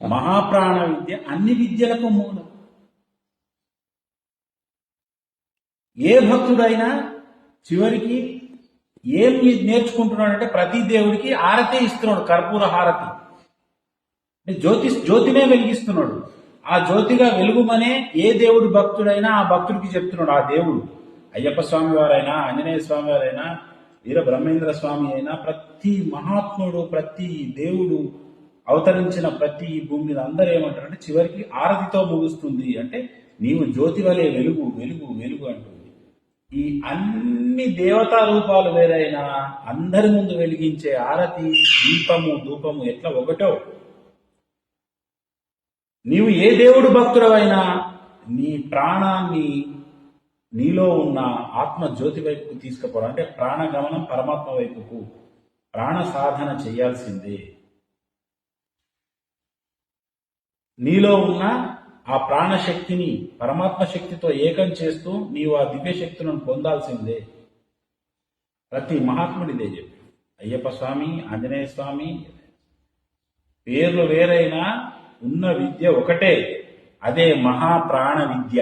మహాప్రాణ విద్య అన్ని విద్యలకు మూలం. ఏ భక్తుడైనా చివరికి ఏం నేర్చుకుంటున్నాడంటే ప్రతి దేవుడికి హారతే ఇస్తున్నాడు, కర్పూర హారతి. జ్యోతినే వెలిగిస్తున్నాడు. ఆ జ్యోతిగా వెలుగుమనే ఏ దేవుడి భక్తుడైనా ఆ భక్తుడికి చెప్తున్నాడు. ఆ దేవుడు అయ్యప్ప స్వామి వారైనా, ఆంజనేయ స్వామి వారైనా, వీర బ్రహ్మేంద్ర స్వామి అయినా, ప్రతి మహాత్ముడు, ప్రతి దేవుడు అవతరించిన ప్రతి భూమి మీద అందరూ ఏమంటారంటే చివరికి ఆరతితో ముగుస్తుంది. అంటే నీవు జ్యోతి వలె వెలుగు వెలుగు వెలుగు అంటుంది. ఈ అన్ని దేవతా రూపాలు వేరైనా అందరి ముందు వెలిగించే ఆరతి, దీపము, ధూపము ఎట్లా ఒకటో, నీవు ఏ దేవుడు భక్తుడవైనా నీ ప్రాణాన్ని నీలో ఉన్న ఆత్మ జ్యోతి వైపుకు తీసుకుపోవడం అంటే ప్రాణగమనం పరమాత్మ వైపుకు, ప్రాణ సాధన చేయాల్సిందే. నీలో ఉన్న ఆ ప్రాణశక్తిని పరమాత్మ శక్తితో ఏకం చేస్తూ నీవు ఆ దివ్య శక్తులను పొందాల్సిందే. ప్రతి మహాత్ముడిదే చెప్పి అయ్యప్ప స్వామి, ఆంజనేయ స్వామి పేర్లు వేరైనా ఉన్న విద్య ఒకటే, అదే మహాప్రాణ విద్య.